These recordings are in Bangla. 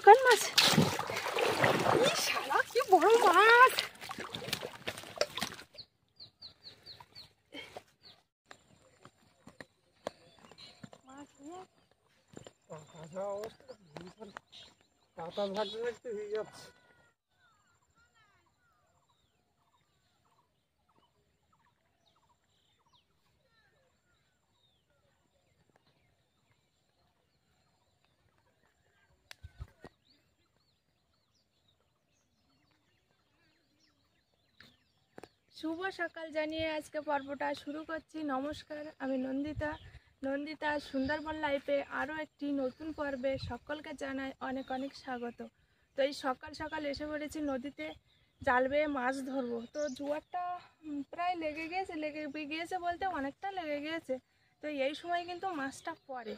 দোকান মাছ, শালা কি বড় মাছ। পাতা ভাগতে ভাগতে হয়ে যাচ্ছে। শুভ সকাল জানিয়ে আজকে পর্বটা শুরু করছি। নমস্কার, আমি নন্দিতা সুন্দরবন লাইফে আরও একটি নতুন পর্বে সকলকে জানাই অনেক অনেক স্বাগত। তো এই সকাল সকাল এসে পড়েছি নদীতে জাল বেয়ে মাছ ধরবো। তো জোয়ারটা প্রায় লেগে গিয়েছে বলতে অনেকটা লেগে গিয়েছে। তো এই সময় কিন্তু মাছটা পড়ে।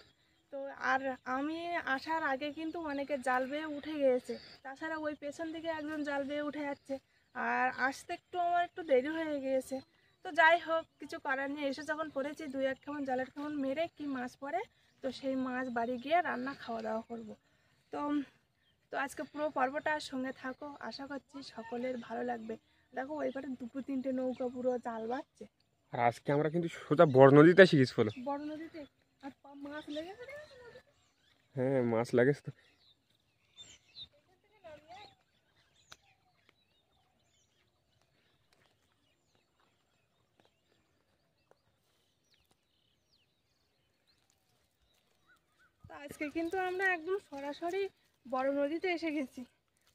তো আর আমি আসার আগে কিন্তু অনেকে জাল বেয়ে উঠে গিয়েছে, তাছাড়া ওই পেছন দিকে একজন জাল বেয়ে উঠে যাচ্ছে। আর আসতে আমার একটু দেরি হয়ে গিয়েছে। তো যাই হোক, কিছু করার নেই, এসে যখন পড়েছি দুই এক কেমন জালের কেমন মেরে কি মাছ পড়ে, তো সেই মাছ বাড়ি গিয়ে রান্না খাওয়া দাওয়া করবো। তো তো আজকে পুরো পর্বটার সঙ্গে থাকো, আশা করছি সকলের ভালো লাগবে। দেখো ওইবারে দুটো তিনটে নৌকা পুরো জাল বাচ্ছে। আর আজকে আমরা কিন্তু সোজা বড় নদীতে এসে গেছি। বড় নদীতে আর মাছ লেগেছে। হ্যাঁ, মাছ লাগেছে তো। তো আজকে কিন্তু আমরা একদম সরাসরি বড় নদীতে এসে গেছি।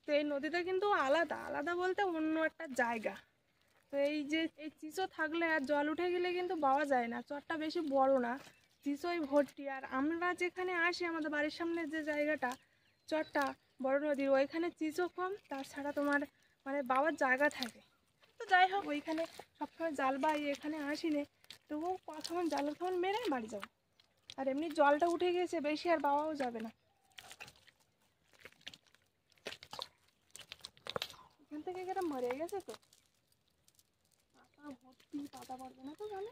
তো এই নদীটা কিন্তু আলাদা বলতে অন্য একটা জায়গা। তো এই যে এই চিচো থাকলে আর জল উঠে গেলে কিন্তু পাওয়া যায় না, চরটা বেশি বড় না, চিচোই ভর্তি। আর আমরা যেখানে আসি আমাদের বাড়ির সামনে যে জায়গাটা চরটা বড় নদীর, ওইখানে চিচো কম, তাছাড়া তোমার মানে বাবার জায়গা থাকে। তো যাই হোক, ওইখানে সবসময় জাল বাই, এখানে আসিনি, তবুও কখন জালের কেমন মেরে বাড়ি যাবো। আর এমনি জলটা উঠে গেছে বেশি, আর বাবাও যাবে না। এখান থেকে এটা মরে গেছে তো, পাতা ভর্তি, পাতা পড়বে না তো জানে।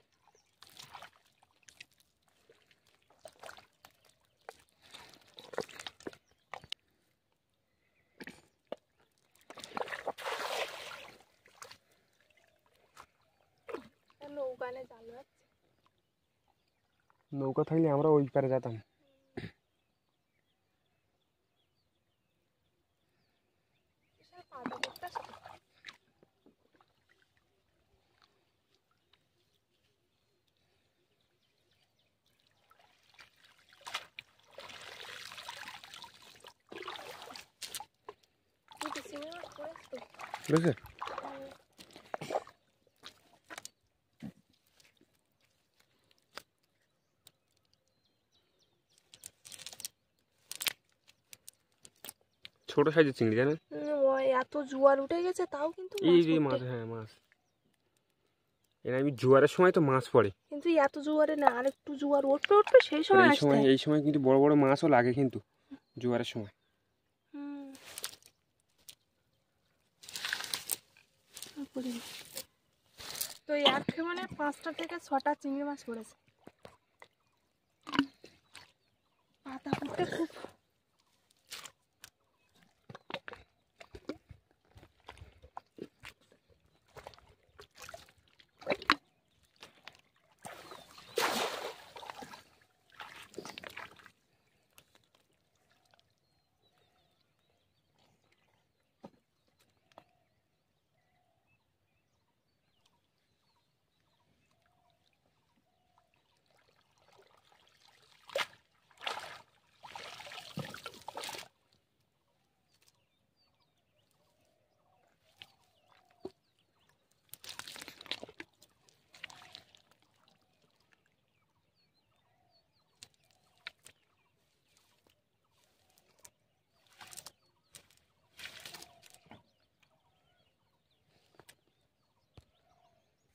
নৌকানে জাল যাচ্ছে, নৌকা থাকলে আমরা ওই পারে যেতাম। পাতা পড়তে বুঝলে? ছোট সাইজের চিংড়ি, জানেন? এত জোয়ার উঠে গেছে তাও কিন্তু এই মাছ, হ্যাঁ মাছ। এর আমি জোয়ারের সময় তো মাছ পড়ে, কিন্তু এত জোয়ারে না, আর একটু জোয়ার উঠবে সেই সময় আসতে। এই সময় কিন্তু বড় বড় মাছও লাগে কিন্তু জোয়ারের সময়। তো এক মানে 5টা থেকে 6টা চিংড়ি মাছ পড়েছে। পাতা পড়তে খুব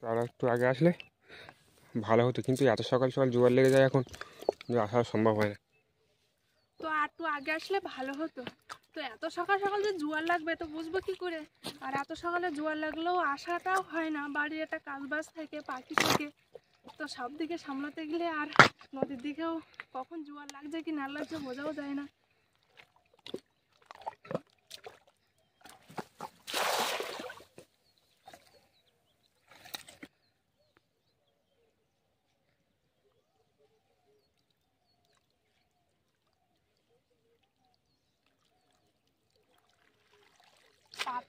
আর একটু আগে আসলে ভালো হতো, কিন্তু এত সকাল সকাল জোয়ার লেগে যায়, এখন আসা সম্ভব হয় না। তো আর একটু আগে আসলে ভালো হতো। তো এত সকাল সকাল যে জোয়ার লাগবে তো বুঝবো কি করে। আর এত সকালে জোয়ার লাগলেও আসাটাও হয় না, বাড়ির একটা কাজবাজ থাকে, পাখি থাকে, তো সব দিকে সামলাতে গেলে আর নদীর দিকেও কখন জোয়ার লাগছে কি না লাগছে বোঝাও যায় না।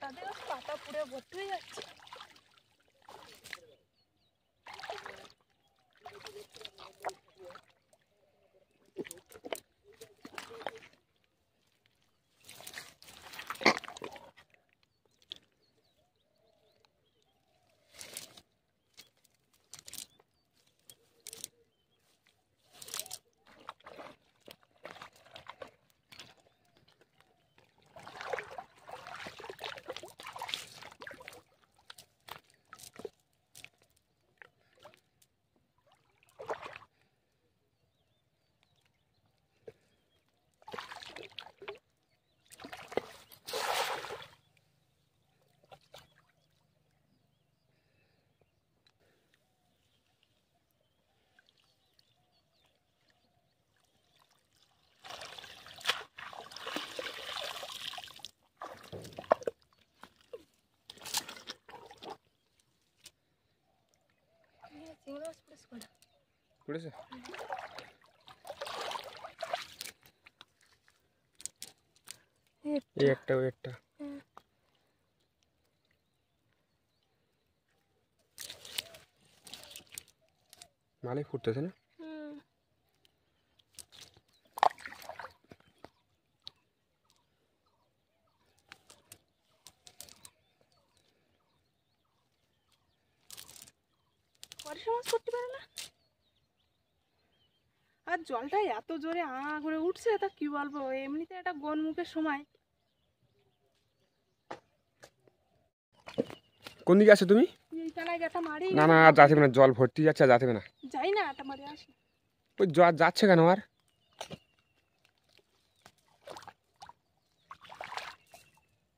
পাতা দিয়ে পাতা পুড়ে ভর্তি হয়ে যাচ্ছে। চিংড়ি মাছ পড়েছে পড়েছে? এই একটা ওই একটা। ভালোই ফুটতেছে না? মাছ করতে পারে না। আর জলটা এত জোরে করে উঠছে, তা কি বলবো, এমনিতে একটা গনমুখের সময়। কোন দিকে আছো তুমি? এই তালায় গাটা মারি না না, আর যাতে না, জল ভর্তি যাচ্ছে, আর যাতে না। যাই না, একটা মারি আসি। ওই জল যাচ্ছে কেন আর?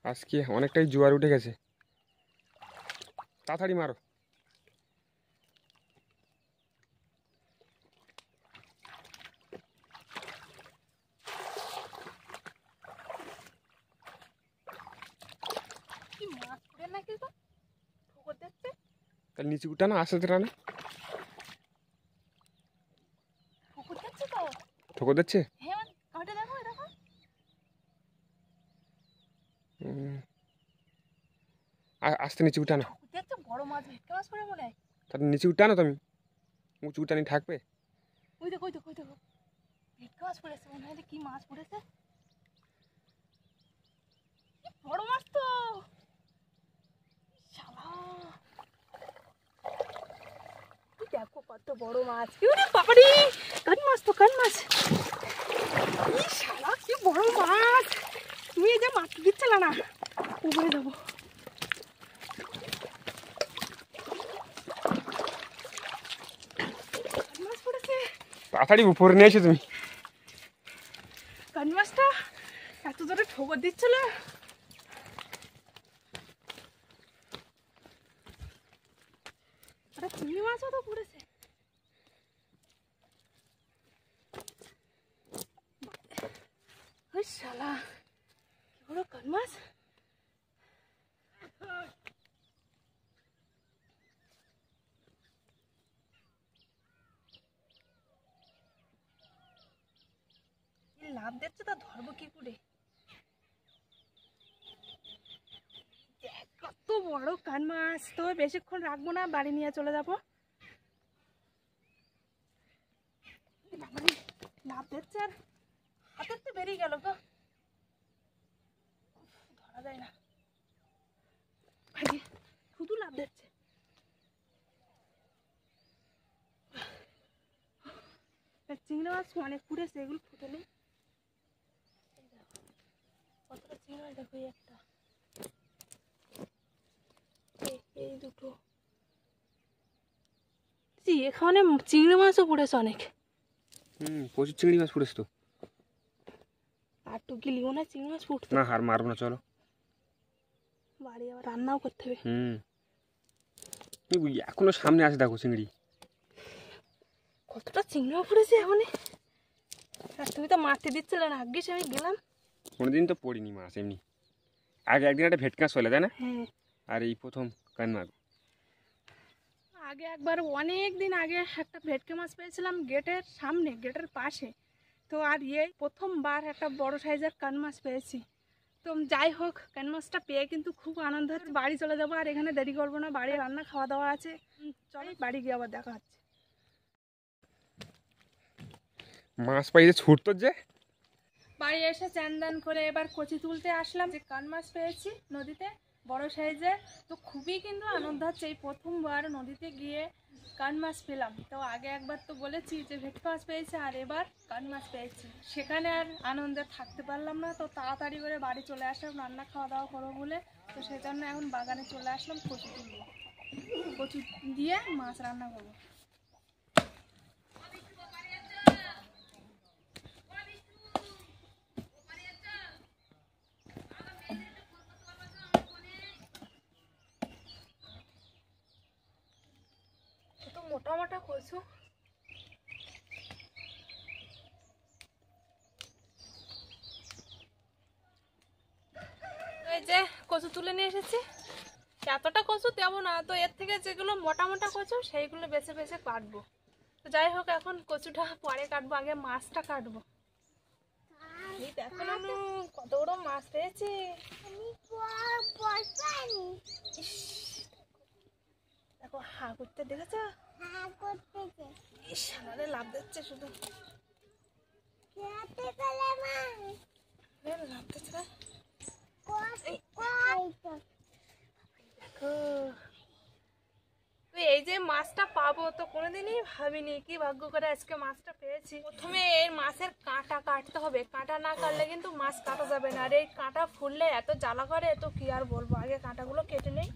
আজকে অনেকটাই জোয়ার উঠে গেছে, তাড়াতাড়ি মারো। কি মাছ পড়ে নাকি গো, ঠোকর দিচ্ছে। তাহলে নিচে উঠা না, আস্তে আস্তে না। ঠোকর দিচ্ছে তো। ঠোকর দিচ্ছে? হ্যাঁ, কাটে দেখো, দেখো। আস্তে নিচে উঠা না। দেখছো বড় মাছ, ভেটকি মাছ পড়ে মনে হয়। তাহলে নিচে উঠা না তুমি, উঁচু উঠানি থাকবে। ওই দেখো, ওই দেখো, ওই দেখো, ভেটকি মাছ পড়েছে মনে হয়। কি মাছ পড়েছে, বড় মাছ তো। শালা, দেখো কত বড় মাছ। ওরে বাবারে, কান মাছ তো, কান মাছ। শালা কি বড় মাছ। তুমি এই যে মাছ দিচ্ছিল না, উপরে যাবো। মাছ পড়েছে, তাড়াতাড়ি উপরে নিয়ে এসো তুমি। কান মাছটা এত জোরে ঠোকর দিচ্ছিল। আরে চিংড়ি মাছও তো পড়েছে। ওই শালা, কি বড় কান মাছ। লাভ দিচ্ছে, তা ধরবো কি করে। কত বড় কান মাছ, তো বেশিক্ষণ রাখবো না, বাড়ি নিয়ে চলে যাবো। লাভ দিচ্ছে, আর হাতের তো বেরিয়ে গেল তো, ধরা যায় না। শুধু লাভ দিচ্ছে। চিংড়ি মাছ অনেক পুড়েছে, এগুলো ফুটে নেই। কতটা চিংড়ি মাছ দেখো, একটা, এই দুটো। এখানে চিংড়ি মাছও পড়েছে অনেক। প্রচুর চিংড়ি মাছ পড়েছে তো। আর তো গিলিও না, চিংড়ি মাছ ফুটছে না, হার মারবো না, চলো বাড়ি আবার রান্নাও করতে হবে। এখনো সামনে আছে, দেখো চিংড়ি কতটা চিংড়ি মাছ পড়েছে এখনই। আর তুমি তো মারতে দিচ্ছিলে না, আগে আমি গেলাম। কোনোদিন তো পড়িনি মাছ এমনি। আগে একদিন একটা ভেটকি মাছ চলে, তাই না? হ্যাঁ, আর এই প্রথম কান মাছ। আগে একবার অনেক দিন আগে একটা ভেটকি মাছ পেয়েছিলাম গেটের সামনে, গেটের পাশে। তো আর এই প্রথমবার একটা বড় সাইজের কান মাছ পেয়েছি। তো যাই হোক, কান মাছটা পেয়ে কিন্তু খুব আনন্দ হচ্ছে। বাড়ি চলে যাবো, আর এখানে দেরি করবো না, বাড়ি রান্না খাওয়া দাওয়া আছে। চলো বাড়ি গিয়ে আবার দেখা হচ্ছে। মাছ পাইছে ছুটতো যে। বাড়ি এসে চান দান করে এবার কচি তুলতে আসলাম। যে কান মাছ পেয়েছি নদীতে, বড় সাইজের। তো খুবই কিন্তু আনন্দ হচ্ছে, এই প্রথমবার নদীতে গিয়ে কান মাছ পেলাম। তো আগে একবার তো বলেছি যে ভেটকি মাছ পেয়েছি, আর এবার কান মাছ পেয়েছি। সেখানে আর আনন্দে থাকতে পারলাম না, তো তাড়াতাড়ি করে বাড়ি চলে আসলাম রান্না খাওয়া দাওয়া করবো বলে। তো সেই জন্য এখন বাগানে চলে আসলাম কচু তুলবো, কচু দিয়ে মাছ রান্না করবো। তো মোটা মোটা কচু, এই যে কচু তুলে নিয়ে এসেছি। এতটা কচু দেবো না, তো এর থেকে যেগুলো মোটা মোটা কচু সেইগুলো বেছে বেছে কাটবো। তো যাই হোক, এখন কচুটা পরে কাটবো, আগে মাছটা কাটবো। এই দেখো না কত বড় মাছ পেয়েছি। ইস, দেখো হা করতে দেখেছ? ইস, আমাদের লাভ দিচ্ছে শুধু, লাভ দিচ্ছে না। দেখো, তো এই যে মাছটা পাবো তো কোনোদিনই ভাবিনি, কি ভাগ্য করে আজকে মাছটা পেয়েছি। প্রথমে এই মাছের কাঁটা কাটতে হবে, কাঁটা না কাটলে কিন্তু মাছ কাটা যাবে না। আর এই কাঁটা ফুললে এত জ্বালা করে, তো কি আর বলবো, আগে কাঁটাগুলো কেটে নেই।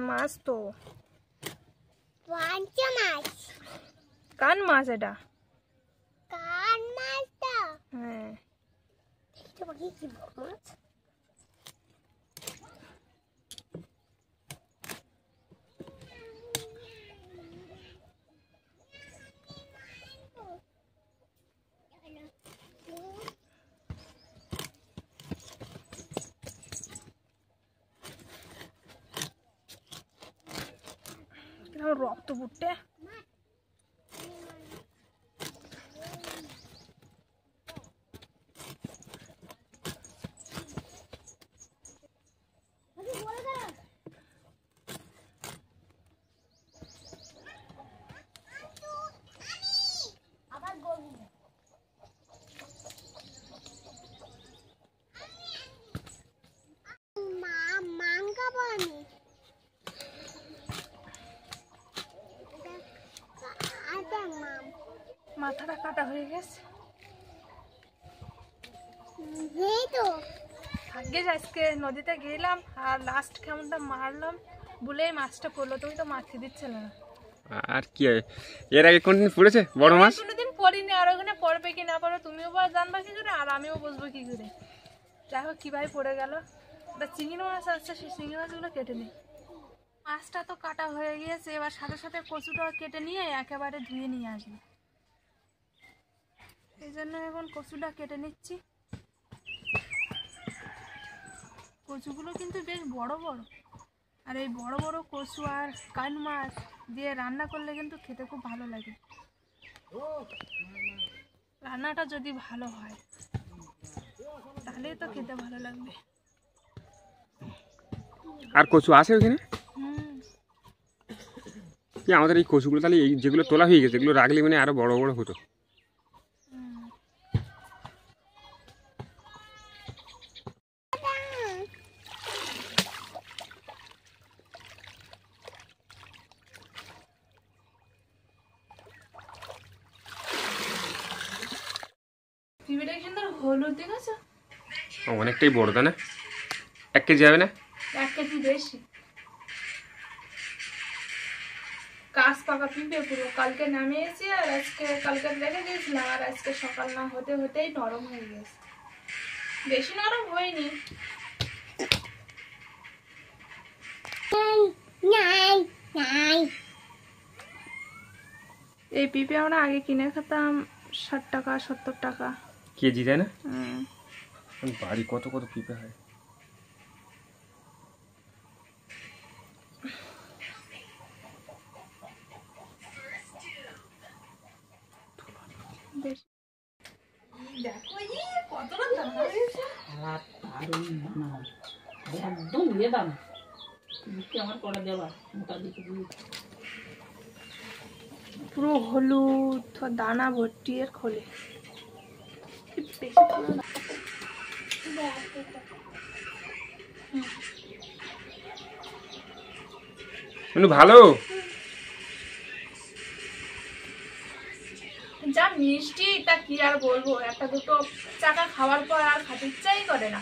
মাছ তো কান মাছ, এটা হ্যাঁ। রক্ত বুটে মাথাটা কাটা হয়ে গেছে। ভাগ্যিস আজকে নদীতে গেলাম আর লাস্ট কেমনটা মারলাম বলেই মাছটা পড়লো, তুমি তো মারতে দিচ্ছিল না। আর কি হয়, এর আগে কোনদিন পড়েছে বড় মাছ? কোনোদিন পড়িনি, আর ওখানে পড়বে কি না পড়বে তুমিও জানবা কি করে, আর আমিও বুঝবো কি করে। যাই হোক, কিভাবে পড়ে গেল। ওটা চিংড়ি মাছ আসছে, সেই চিংড়ি মাছগুলো কেটে নিই। মাছটা তো কাটা হয়ে গিয়েছে, এবার সাথে সাথে কচুটা কেটে নিয়ে একেবারে ধুয়ে নিয়ে আসবো। এই জন্য এখন কচুটা কেটে নিচ্ছি। কচুগুলো কিন্তু বেশ বড় বড়, আর এই বড় বড় কচু আর কান মাছ দিয়ে রান্না করলে কিন্তু খেতে খুব ভালো লাগে। রান্নাটা যদি ভালো হয় তাহলেই তো খেতে ভালো লাগবে। আর কচু আছে ওখানে? হুম, আমাদের এই কচুগুলো তাহলে এই যেগুলো তোলা হয়ে গেছে এগুলো রাখলে মানে আরো বড় বড় হতো। হলুদ দেখেছো? অনেকটাই বড়, তাই না? এক কেজি হবে না? 1 কেজি বেশি। কাঁচ পাকা পিঁপে পুরো কালকে নামিয়েছি, আর কালকে রেখে দিয়েছিলাম, আর আজকে সকাল না হতে হতেই নরম হয়ে গেছে। বেশি নরম হয়নি। এই পিঁপে আমরা আগে কিনে খেতাম 60 টাকা 70 টাকা কেজি, তাই না? হুম। বাড়ি কত কত পিঁপে হয়। বেশ দেখো কতটা দাম হয়েছে। একদম দিয়ে দাম আমার কটা দেওয়া মোটা দিকে পুরো হলুদ দানা ভর্তি এর খোলে। ভালো যা মিষ্টি তা কি আর বলবো, একটা দুটো চাকা খাওয়ার পর আর খেতে ইচ্ছাই করে না।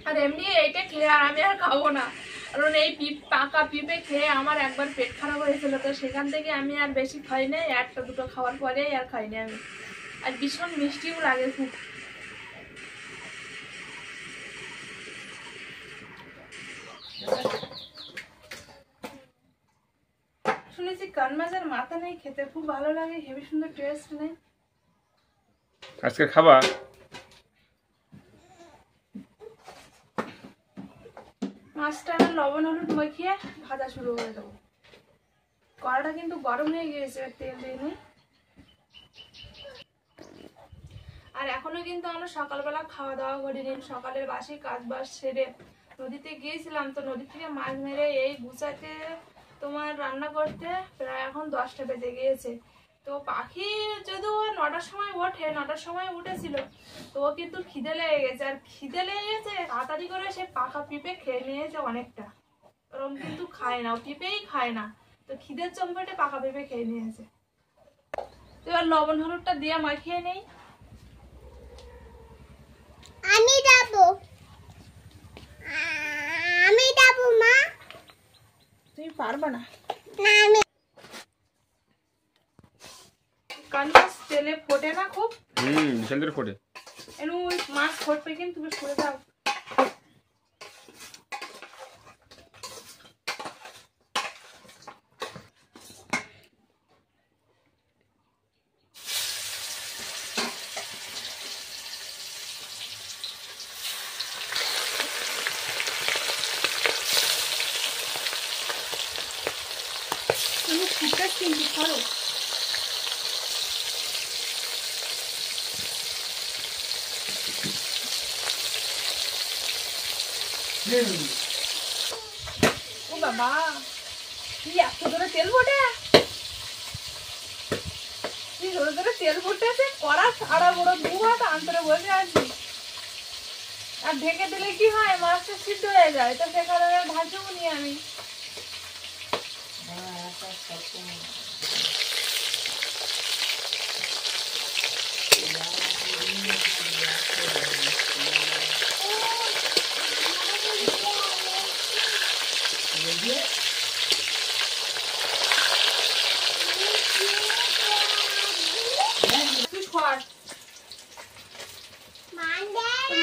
আর এমনি এইটা খেয়ে আর আমি আর খাবো না, কারণ এই পাকা পিঁপে খেয়ে আমার একবার পেট খারাপ হয়েছিল, তো সেখান থেকে আমি আর বেশি খাই নাই, একটা দুটো খাওয়ার পরেই আর খাইনি আমি। আর ভীষণ মিষ্টিও লাগে খুব। শুনেছি কান মাছের মাথা নেই, খেতে খুব ভালো লাগে, হেবি সুন্দর টেস্ট নেই। আজকে খাবা? মাছটা আমি লবণ হলুদ মাখিয়ে ভাজা শুরু করে দেবো। কড়াটা কিন্তু গরম হয়ে গিয়েছে, তেল দিয়ে নিই। আর এখনো কিন্তু আমরা সকালবেলা খাওয়া দাওয়া করিনি, সকালের বাসি কাজ বাস সেরে নদীতে গিয়েছিলাম, তো নদী থেকে মাছ মেরে এই গুছাতে তোমার রান্না করতে প্রায় এখন 10টা বেজে গিয়েছে। তো পাখি যদিও 9টার সময় ওঠে, 9টার সময় উঠেছিল, তো ও কিন্তু খিদে লেগে গেছে, আর খিদে লেগে গেছে তাড়াতাড়ি করে সে পাকা পিঁপে খেয়ে নিয়েছে অনেকটা। ওরকম কিন্তু খায় না, ও পিঁপেই খায় না, তো খিদের চম্পটে পাকা পেঁপে খেয়ে নিয়েছে। তো এবার লবণ হলুদটা দিয়ে মাখিয়ে নেই। আমি যাবো মা। তুমি পারবা না? না আমি কান মাছ তেলে ফোটে না খুব? বিশাল করে ফোটে। এনু মাছ ফোটবে কিন্তু তুমি সরে দাও। তুমি ফুটে কিন্তু করো। ও বাবা, কি এত ধরে তেল ফোটে? কি ধরে ধরে তেল ফুটেছে, কড়া সারা বড় 2 হাত আন্তরে বসে আছি। আর ঢেকে দিলে কি হয়, মাছটা সিদ্ধ হয়ে যায়, তো সে কারণে ভাজবো নি আমি।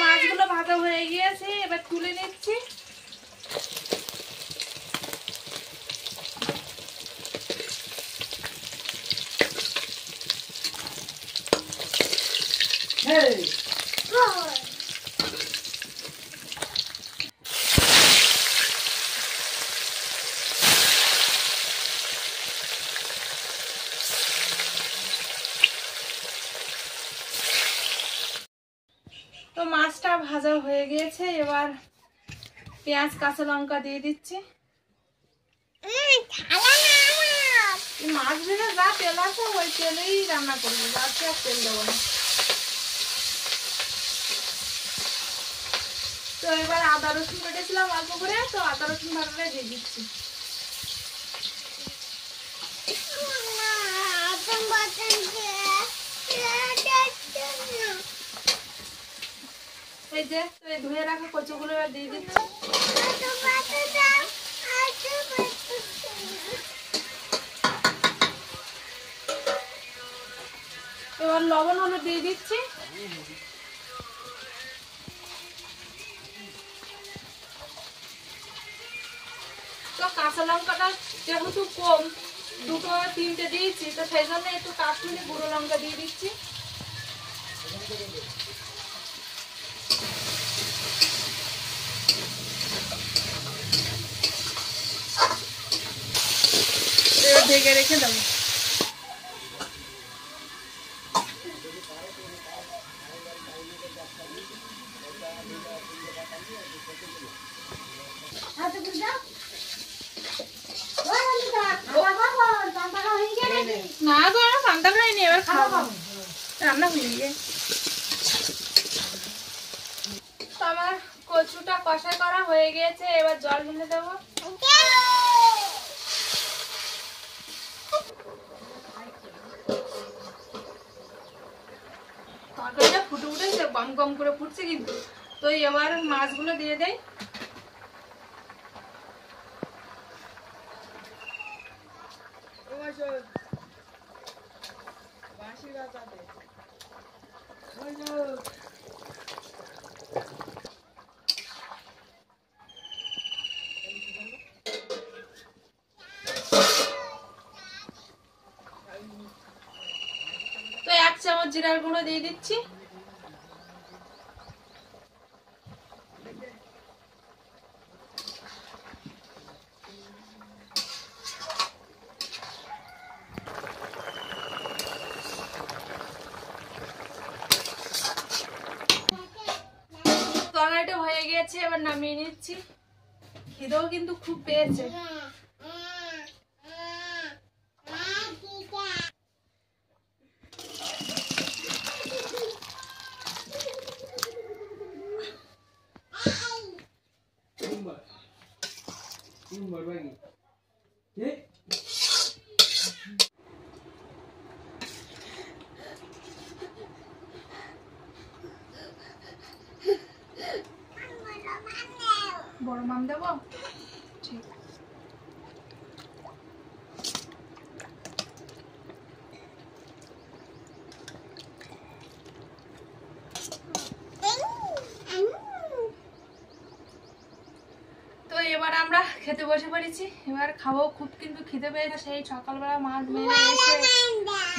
মাছগুলো ভাজা হয়ে গিয়েছে, এবার তুলে নিচ্ছি। তো মাছটা ভাজা হয়ে গিয়েছে, এবার পেঁয়াজ কাঁচা লঙ্কা দিয়ে দিচ্ছি। মাছ ভেজে যা তেল আছে ওই তেলেই রান্না করবো, যাচ্ছে আর তেল দেবো না। তো এবার আদা রসুন কেটেছিলাম অল্প করে, তো আদা রসুন বাটাটা দিয়ে দিচ্ছি। এই যে তো এই ধুয়ে রাখা কচুগুলো এবার দিয়ে দিচ্ছি। এবার লবণ হলুদ দিয়ে দিচ্ছি। তো কাঁচা লঙ্কাটা যেহেতু কম, 2-3টে দিয়েছি, তো সেই জন্য একটু কাশ্মীরি গুঁড়ো লঙ্কা দিয়ে দিচ্ছি। এবার ঢেকে রেখে দেবো। না গো, আমার পান্তা খাইনি, এবার খাবো, রান্না হয়ে গিয়ে। তো আমার কচুটা কষা করা হয়ে গিয়েছে, এবার জল ঢেলে দেবো। তরকারিটা ফুটে উঠেছে, গম গম করে ফুটছে কিন্তু। তো এবার মাছগুলো দিয়ে দেই। তো 1 চামচ জিরার গুঁড়ো দিয়ে দিচ্ছি। তরকারিটা হয়ে গেছে, এবার নামিয়ে নিচ্ছি। খিদেও কিন্তু খুব পেয়েছে। বড় মাম দেবো? ঠিক। তো এবার আমরা খেতে বসে পড়েছি, এবার খাবো। খুব কিন্তু খিদে পেয়েছে, সেই সকালবেলা মাছ মেরে এসে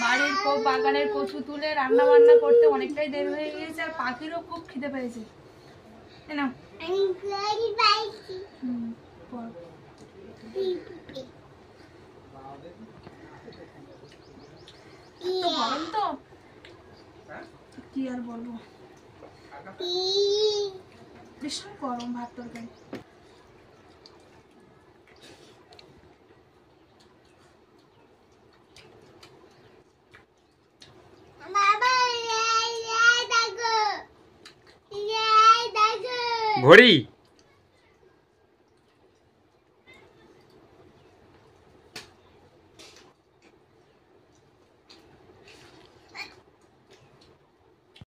বাড়ির বাগানের কচু তুলে রান্না বান্না করতে অনেকটাই দেরি হয়ে গিয়েছে, আর পাখিরও খুব খিদে পেয়েছে। না তো গরম তো কি আর বলবো, ভীষণ গরম ভাত তরকারি। ঘড়ি